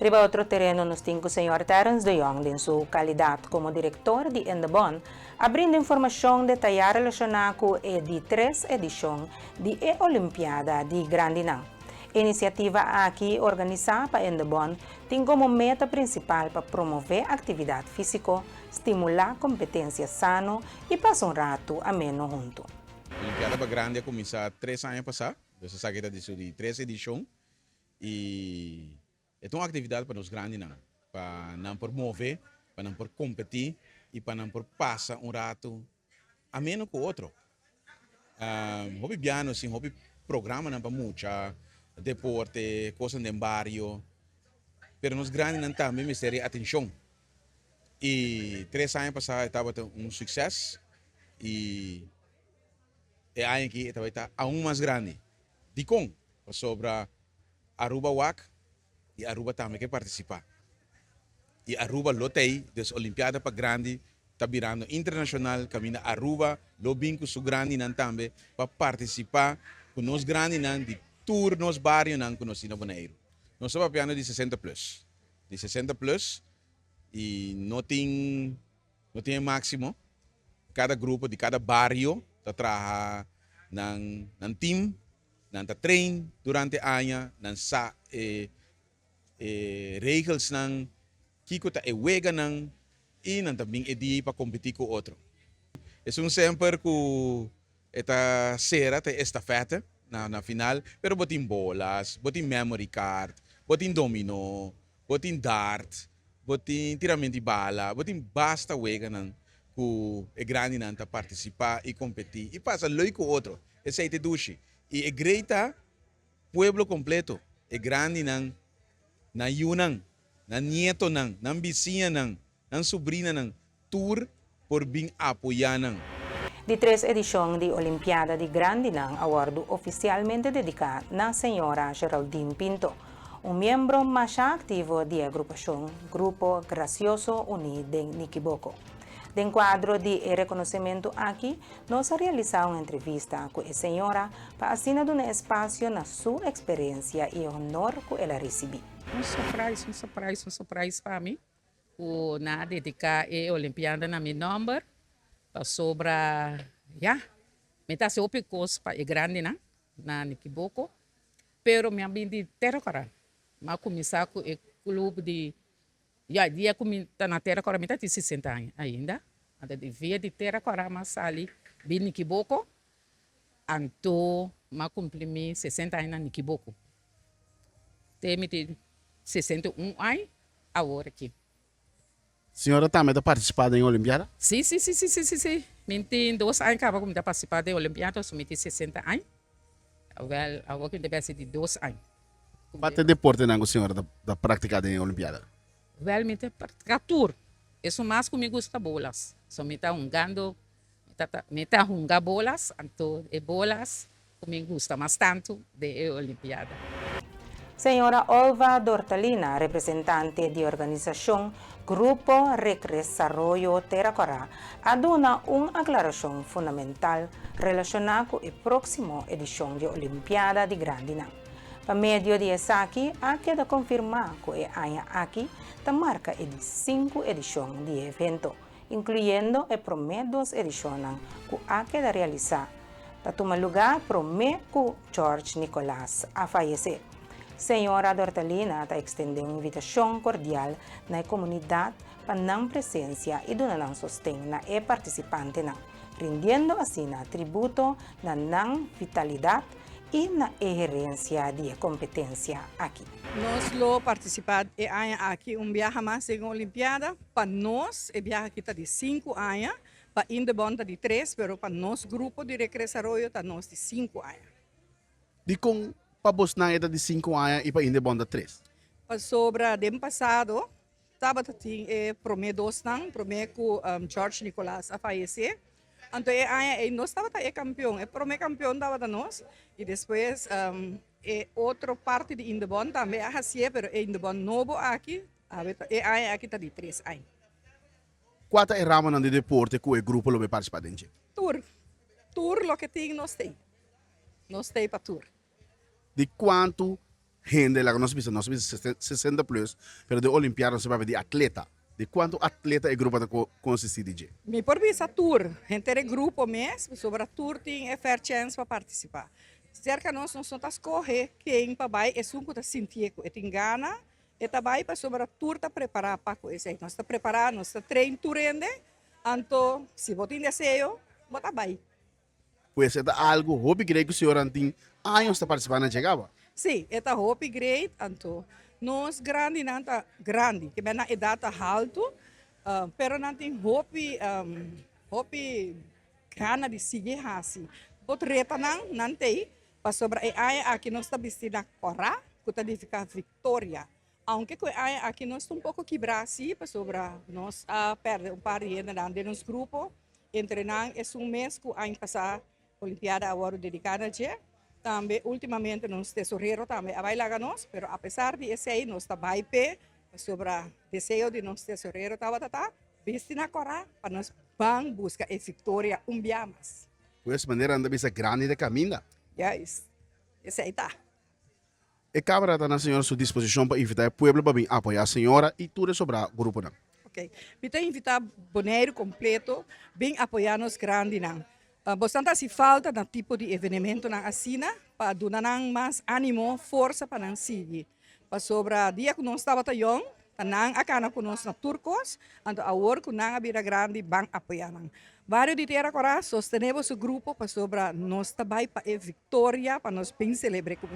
Riba otro terreno nos tinco Sr. Terence de Jong en su calidad como director de Endebon, abrindo información detallada relacionada con la 3 edición de la Olimpiada de Grandinang. Iniciativa aqui organizada para Endebon tem como meta principal para promover atividade física, estimular competência sano e passar um rato ameno junto. A Olimpiada para Grande começou 3 anos passados, essa saqueta de 3 edição e é uma atividade para os grandes para não promover, para não competir e para não passar um rato ameno com o outro. Hobby piano, sim, hobby programa para muita deporte, coisas de barrio, pero nos grandes não também me seria atenção. E 3 anos passados estava sucesso e é ano que estava ainda mais grande. De com sobre Aruba WAC e Aruba também que participar. E Aruba lotei das Olimpiadas para grande está virando internacional, caminha Aruba, lo binco su grande nan também para participar com nós grande nan de tour nos barrios nan com nós boneiro. Nós somos piano de 60 plus. De 60 plus e não tem máximo. Cada grupo de cada barrio está trabalhando nan team, nan ta train durante ano, nan sa regels nan kiko ta ewega nan e nan também é para competir com outro. É sempre que esta será estafeta na final, pero botin bolas, botin memory card, botin dominó, botin dart, botin tiramento de bala, botin basta wega nan que é grande nan ta participar e competir e passa loi com outro. Esse é te duche e é greita pueblo completo, é grande nan na yunang, na nieto nan, nan vizinha nan, nan sobrina nan, tour por bem apoiar nan. De 3 edição de Olimpiada de Grandinang, awardo oficialmente dedicado na senhora Geraldine Pinto, membro mais ativo da agrupação Grupo Gracioso Unido de Niquiboco. De quadro de reconhecimento aqui, nós realizamos uma entrevista com a senhora para assinar um espaço na sua experiência e honor que ela recebeu. Um surprise para mim. Na dedicar a Olimpiada na meu nome, para sobra, me está se opicos para a grande na Niquiboco, pero me abri de Terra, mas começar com o clube de dia que está na Terra, me está de 60 anos ainda, até de via de Terra, mas ali, bem Niquiboco, então, mas cumpri 60 anos na Niquiboco. Tem 61 anos, agora aqui. Senhora também está participando em Olimpiada? Sim. Eu tenho 2 anos que eu estou participando da Olimpiada, eu tenho 60 anos. Agora que eu deve ser de 2 anos. Qual deporte não a senhora está praticando em Olimpiada? Realmente, praticar tour. Isso mais que me gusta bolas. So, me está jogando, me está jogando bolas, então, bolas que me gusta mais tanto da Olimpiada. Senhora Olva Dortalina, representante de organização Grupo Recresarroyo Terracorá, aduna uma aclaração fundamental relacionada com a próxima edição de Olimpiada de Grandinang. Para meio de aqui, há que confirmar que a ANHA aqui marca a 5 edição do evento, incluindo a primeira 2 edições que há que realizar. Para tomar lugar, promete que George Nicolás a falecer. Senhora Dortalina está extendendo uma invitação cordial na comunidade para não presença e donar sustento na participante, rendendo assim tributo na não vitalidade e na gerência de competência aqui. Nós lo participar aqui viaje mais em Olimpiada, para nós viaje aqui está de 5 anos, para Endebon está de 3, mas para nosso grupo de Recresarroyo está nós de 5 anos. De com para você na edad de 5 anos e para Endebon da 3? Para sobra do passado, estava primeiro 2 anos, primeiro que George Nicolás a falecer. Então, nós estava campeão, o primeiro campeão estava nós, e depois outra parte de Endebon também a fazer, mas Endebon novo aqui, aqui está de 3 anos. Qual é a rama de deporte que o grupo vai participar dentro? Tour, lo que tem, nós tem. Nós tem para tour. De quanto gente lá que nós vimos 60 plus, pero de Olimpiada nós vamos de atleta. De quanto atleta e grupo consiste de? Me por visa tour, gente de grupo mesmo, sobre a tour tem fair chance para participar. Cerca nós não somos correr, quem para vai é um que sentir que tem gana, e também para sobre a tour tá preparar para coisa. Nós está preparado, nós está treino turende, então se você tem desejo, bota vai. Pois é algo, hobby creio que o senhor tem anos está participando na chegava. Sim, é hopi great, então nós grande não tá grande, que bem na idade alto, pero não tem hopi gana de seguir assim. Bot reta não tem, para sobre a aqui nós está vestindo a cora, que tá de ficar Victoria. Aunque que a aqui nós está pouco quebrar assim, para sobre nós perde par de gente de nos grupo, entrenando é mês que a passar Olimpiada agora dedicada a também ultimamente nos tesoureiros também a bailar nós, pero apesar de esse aí nós trabalhamos sobre o desejo de nós tesoureiros tá viste na cora para nós vamos buscar a vitória dia mais. Pois maneira anda bisa grande de caminho. Yes, esse aí tá. E Câmara está na senhora sua disposição para invitar o povo para apoiar a senhora e tudo sobre o grupo. Ok, me tem invitar boneiro completo, bem apoiar nos grande não. Bastante se falta de tipo de evento na assina para dar mais ânimo, força para não seguir. Para sobre o dia que nós estava young, nang akana ko nos na turcos, anto awor ko nang abira grande bang apoianan. Vários de terra cora sostenemos o grupo para sobre nós tabay pa e victoria para nós bem celebre como